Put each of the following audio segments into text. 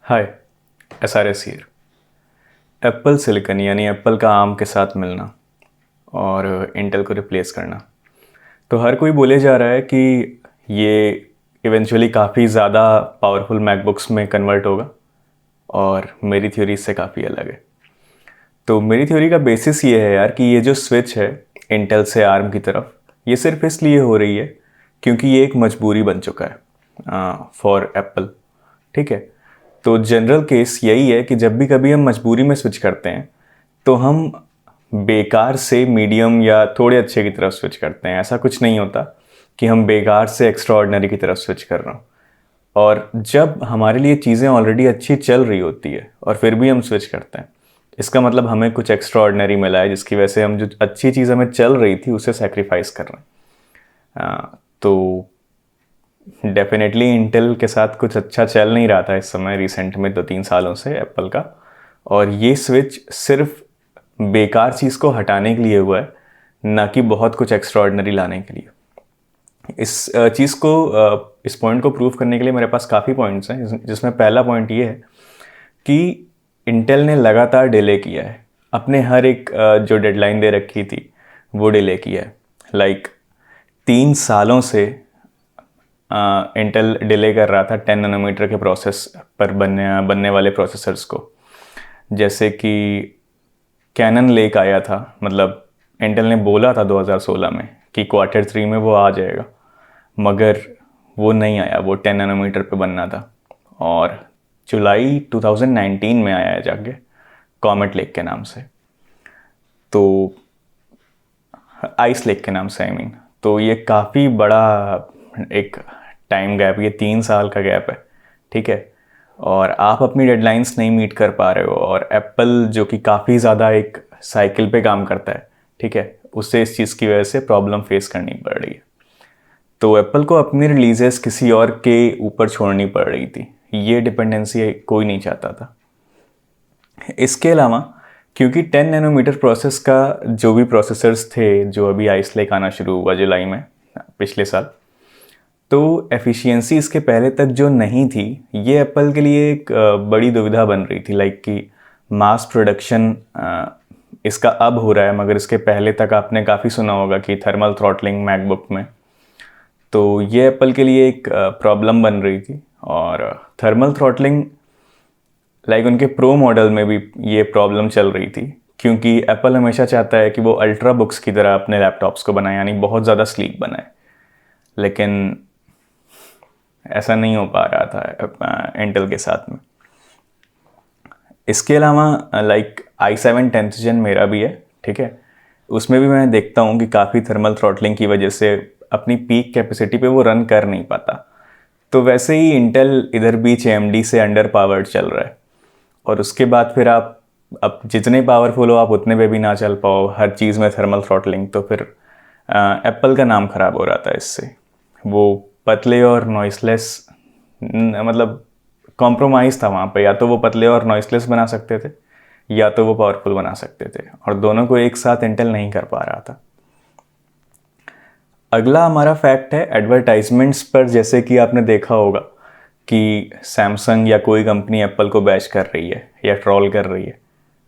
Hi, SRS here. Apple silicon यानी Apple का arm के साथ मिलना और इंटेल को रिप्लेस करना, तो हर कोई बोले जा रहा है कि ये इवेंचुअली काफ़ी ज़्यादा पावरफुल मैकबुक्स में कन्वर्ट होगा। और मेरी थ्योरी इससे काफ़ी अलग है। तो मेरी थ्योरी का बेसिस ये है यार कि ये जो स्विच है इंटेल से आर्म की तरफ, ये सिर्फ इसलिए हो रही है क्योंकि ये एक मजबूरी बन चुका है फॉर एप्पल। ठीक है, तो जनरल केस यही है कि जब भी कभी हम मजबूरी में स्विच करते हैं तो हम बेकार से मीडियम या थोड़े अच्छे की तरफ स्विच करते हैं। ऐसा कुछ नहीं होता कि हम बेकार से एक्स्ट्रा ऑर्डिनरी की तरफ स्विच कर रहे हो। और जब हमारे लिए चीज़ें ऑलरेडी अच्छी चल रही होती है और फिर भी हम स्विच करते हैं, इसका मतलब हमें कुछ एक्स्ट्रा ऑर्डिनरी मिला है जिसकी वजह से हम जो अच्छी चीज़ हमें चल रही थी उसे सेक्रीफाइस कर रहे हैं। तो डेफिनेटली इंटेल के साथ कुछ अच्छा चल नहीं रहा था इस समय रिसेंट में 2-3 सालों से एप्पल का। और ये स्विच सिर्फ बेकार चीज़ को हटाने के लिए हुआ है, ना कि बहुत कुछ एक्स्ट्रा ऑर्डिनरी लाने के लिए। इस चीज़ को इस पॉइंट को प्रूव करने के लिए मेरे पास काफ़ी पॉइंट्स हैं, जिसमें पहला पॉइंट ये है कि इंटेल ने लगातार डिले किया है अपने हर एक जो डेडलाइन दे रखी थी वो डिले किया है। लाइक 3 सालों से इंटेल डिले कर रहा था 10 नैनोमीटर के प्रोसेस पर बनने वाले प्रोसेसर्स को। जैसे कि कैनन लेक आया था, मतलब इंटेल ने बोला था 2016 में कि Q3 में वो आ जाएगा, मगर वो नहीं आया। वो 10 नैनोमीटर पे बनना था और जुलाई 2019 में आया है जाके कॉमेट लेक के नाम से, तो आइस लेक के नाम से आई मीन। तो ये काफ़ी बड़ा एक टाइम गैप, ये 3 साल का गैप है। ठीक है, और आप अपनी डेडलाइंस नहीं मीट कर पा रहे हो और एप्पल जो कि काफ़ी ज़्यादा एक साइकिल पे काम करता है, ठीक है, उससे इस चीज़ की वजह से प्रॉब्लम फेस करनी पड़ रही है। तो एप्पल को अपनी रिलीजेस किसी और के ऊपर छोड़नी पड़ रही थी। ये डिपेंडेंसी कोई नहीं चाहता था। इसके अलावा क्योंकि 10 नैनोमीटर प्रोसेस का जो भी प्रोसेसर्स थे जो अभी आइस लेक आना शुरू हुआ जुलाई में पिछले साल, तो एफिशिएंसी इसके पहले तक जो नहीं थी, ये एप्पल के लिए एक बड़ी दुविधा बन रही थी। लाइक कि मास प्रोडक्शन इसका अब हो रहा है, मगर इसके पहले तक आपने काफ़ी सुना होगा कि थर्मल थ्रॉटलिंग मैकबुक में, तो ये एप्पल के लिए एक प्रॉब्लम बन रही थी। और थर्मल थ्रॉटलिंग लाइक उनके प्रो मॉडल में भी ये प्रॉब्लम चल रही थी, क्योंकि एप्पल हमेशा चाहता है कि वो अल्ट्रा बुक्स की तरह अपने लैपटॉप्स को बनाए, यानी बहुत ज़्यादा स्लीक बनाए। लेकिन ऐसा नहीं हो पा रहा था इंटेल के साथ में। इसके अलावा लाइक i7 10th Gen मेरा भी है, ठीक है, उसमें भी मैं देखता हूँ कि काफ़ी थर्मल थ्रॉटलिंग की वजह से अपनी पीक कैपेसिटी पे वो रन कर नहीं पाता। तो वैसे ही इंटेल इधर बीच AMD से अंडर पावर्ड चल रहा है, और उसके बाद फिर आप अब जितने पावरफुल हो आप उतने पे भी ना चल पाओ, हर चीज़ में थर्मल थ्रॉटलिंग, तो फिर एप्पल का नाम ख़राब हो रहा था इससे। वो पतले और नॉइसलेस, मतलब कॉम्प्रोमाइज़ था वहाँ पे, या तो वो पतले और नॉइसलेस बना सकते थे या तो वो पावरफुल बना सकते थे, और दोनों को एक साथ इंटेल नहीं कर पा रहा था। अगला हमारा फैक्ट है एडवर्टाइजमेंट्स पर। जैसे कि आपने देखा होगा कि सैमसंग या कोई कंपनी एप्पल को बैश कर रही है या ट्रोल कर रही है,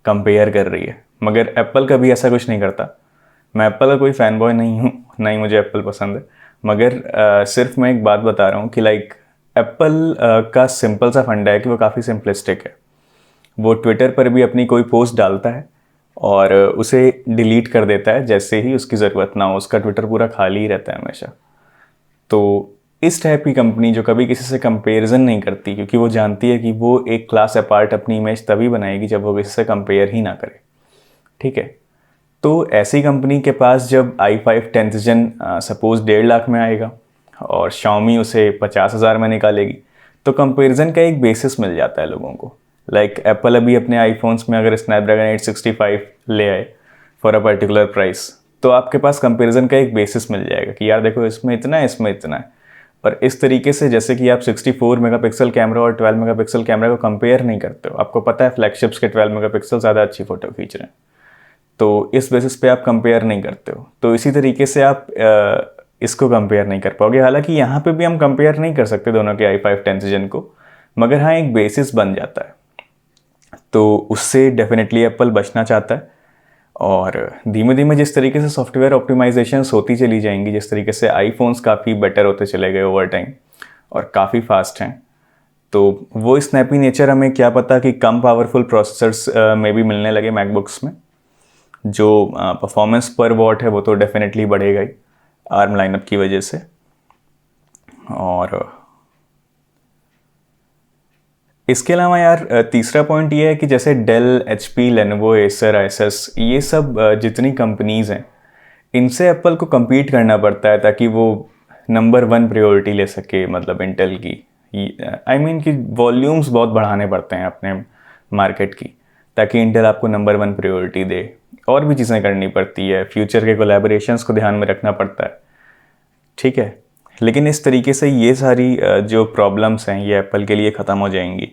कंपेयर कर रही है, मगर एप्पल कभी ऐसा कुछ नहीं करता। मैं एप्पल का कोई फ़ैन बॉय नहीं हूँ, ना ही मुझे एप्पल पसंद है, मगर सिर्फ मैं एक बात बता रहा हूँ कि लाइक एप्पल का सिंपल सा फंडा है कि वो काफ़ी सिंपलिस्टिक है। वो ट्विटर पर भी अपनी कोई पोस्ट डालता है और उसे डिलीट कर देता है जैसे ही उसकी ज़रूरत ना हो। उसका ट्विटर पूरा खाली ही रहता है हमेशा। तो इस टाइप की कंपनी जो कभी किसी से कंपेरिजन नहीं करती, क्योंकि वो जानती है कि वो एक क्लास अपार्ट अपनी इमेज तभी बनाएगी जब वो किसी से कंपेयर ही ना करे। ठीक है, तो ऐसी कंपनी के पास जब i5 10th Gen suppose 1.5 lakh में आएगा और Xiaomi उसे 50,000 में निकालेगी, तो कंपैरिजन का एक बेसिस मिल जाता है लोगों को। लाइक एप्पल अभी अपने आईफोन्स में अगर स्नैपड्रैगन 865 ले आए फॉर अ पर्टिकुलर प्राइस, तो आपके पास कंपैरिजन का एक बेसिस मिल जाएगा कि यार देखो इसमें इतना है, इसमें इतना है। और इस तरीके से जैसे कि आप 64 मेगापिक्सल कैमरा और 12 मेगापिक्सल कैमरा को कंपेयर नहीं करते हो, आपको पता है फ्लैगशिप्स के 12 मेगापिक्सल ज़्यादा अच्छी फ़ोटो खींच रहे हैं, तो इस बेसिस पे आप कंपेयर नहीं करते हो। तो इसी तरीके से आप इसको कंपेयर नहीं कर पाओगे। हालांकि यहाँ पे भी हम कंपेयर नहीं कर सकते दोनों के i5 10th Gen को, मगर हाँ एक बेसिस बन जाता है, तो उससे डेफिनेटली एप्पल बचना चाहता है। और धीमे धीमे जिस तरीके से सॉफ्टवेयर ऑप्टिमाइजेशंस होती चली जाएंगी, जिस तरीके से आईफोन्स काफ़ी बेटर होते चले गए ओवर टाइम और काफ़ी फास्ट हैं, तो वो स्नैपी नेचर हमें क्या पता कि कम पावरफुल प्रोसेसर्स में भी मिलने लगे मैकबुक्स में। जो परफॉर्मेंस पर वॉट है वो तो डेफिनेटली बढ़ेगा ही आर्म लाइनअप की वजह से। और इसके अलावा यार तीसरा पॉइंट ये है कि जैसे Dell, HP, Lenovo, Acer, Asus, ये सब जितनी कंपनीज़ हैं, इनसे एप्पल को compete करना पड़ता है ताकि वो नंबर 1 प्रायोरिटी ले सके, मतलब इंटेल की। आई मीन कि वॉल्यूम्स बहुत बढ़ाने पड़ते हैं अपने मार्केट की, ताकि इंटेल आपको नंबर 1 प्रायोरिटी दे। और भी चीज़ें करनी पड़ती है, फ्यूचर के कोलैबोरेशंस को ध्यान में रखना पड़ता है, ठीक है। लेकिन इस तरीके से ये सारी जो प्रॉब्लम्स हैं ये एप्पल के लिए ख़त्म हो जाएंगी।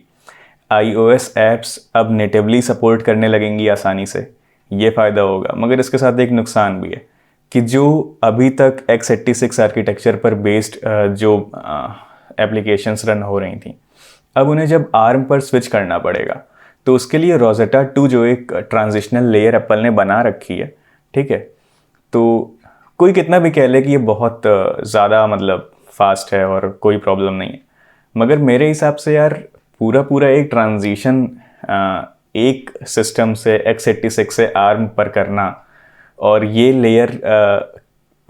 iOS ऐप्स अब नेटिवली सपोर्ट करने लगेंगी आसानी से, ये फ़ायदा होगा। मगर इसके साथ एक नुकसान भी है कि जो अभी तक x86 आर्किटेक्चर पर बेस्ड जो एप्लीकेशंस रन हो रही थी, अब उन्हें जब ARM पर स्विच करना पड़ेगा, तो उसके लिए रोजेटा 2 जो एक ट्रांजिशनल लेयर एप्पल ने बना रखी है, ठीक है। तो कोई कितना भी कह ले कि ये बहुत ज़्यादा मतलब फास्ट है और कोई प्रॉब्लम नहीं है, मगर मेरे हिसाब से यार पूरा पूरा एक ट्रांजिशन एक सिस्टम से x86 से ARM पर करना और ये लेयर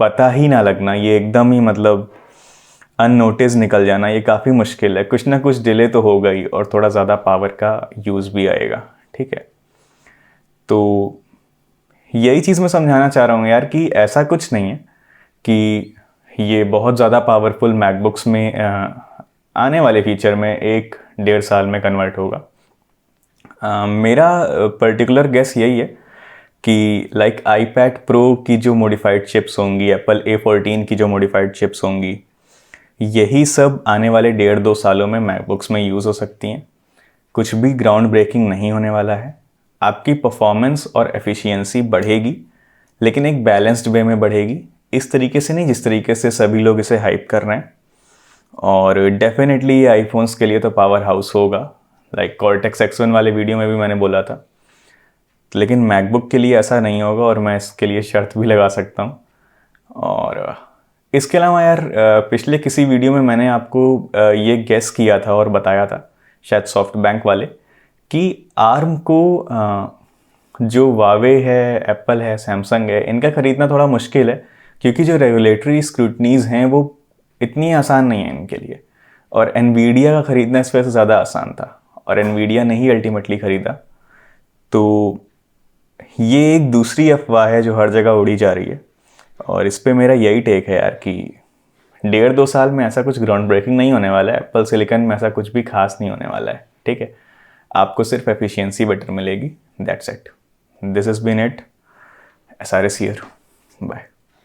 पता ही ना लगना, ये एकदम ही मतलब अननोटिस निकल जाना, ये काफ़ी मुश्किल है। कुछ ना कुछ डिले तो होगा ही और थोड़ा ज़्यादा पावर का यूज़ भी आएगा, ठीक है। तो यही चीज़ मैं समझाना चाह रहा हूँ यार कि ऐसा कुछ नहीं है कि ये बहुत ज़्यादा पावरफुल मैकबुक्स में आने वाले फीचर में 1-1.5 साल में कन्वर्ट होगा। मेरा पर्टिकुलर गेस यही है कि लाइक आईपैड प्रो की जो मॉडिफाइड चिप्स होंगी, एप्पल A14 की जो मॉडिफाइड चिप्स होंगी, यही सब आने वाले 1.5-2 सालों में मैकबुक्स में यूज़ हो सकती हैं। कुछ भी ग्राउंड ब्रेकिंग नहीं होने वाला है। आपकी परफॉर्मेंस और एफिशिएंसी बढ़ेगी, लेकिन एक बैलेंस्ड वे में बढ़ेगी, इस तरीके से नहीं जिस तरीके से सभी लोग इसे हाइप कर रहे हैं। और डेफिनेटली आईफोन्स के लिए तो पावर हाउस होगा, लाइक कॉर्टेक्स X1 वाले वीडियो में भी मैंने बोला था। लेकिन मैकबुक के लिए ऐसा नहीं होगा और मैं इसके लिए शर्त भी लगा सकता हूँ। और इसके अलावा यार पिछले किसी वीडियो में मैंने आपको ये गेस किया था और बताया था, शायद सॉफ्ट बैंक वाले, कि आर्म को जो वावे है, एप्पल है, सैमसंग है, इनका ख़रीदना थोड़ा मुश्किल है, क्योंकि जो रेगुलेटरी स्क्रूटनीज़ हैं वो इतनी आसान नहीं है इनके लिए। और एनवीडिया का ख़रीदना इस वजह से ज़्यादा आसान था, और एनवीडिया ने ही अल्टीमेटली ख़रीदा। तो ये एक दूसरी अफवाह है जो हर जगह उड़ी जा रही है, और इस पे मेरा यही टेक है यार कि 1.5-2 साल में ऐसा कुछ ग्राउंड ब्रेकिंग नहीं होने वाला है। एप्पल सिलिकॉन में ऐसा कुछ भी खास नहीं होने वाला है, ठीक है। आपको सिर्फ एफिशिएंसी बेटर मिलेगी, that's it. This is been it, SRS here, bye.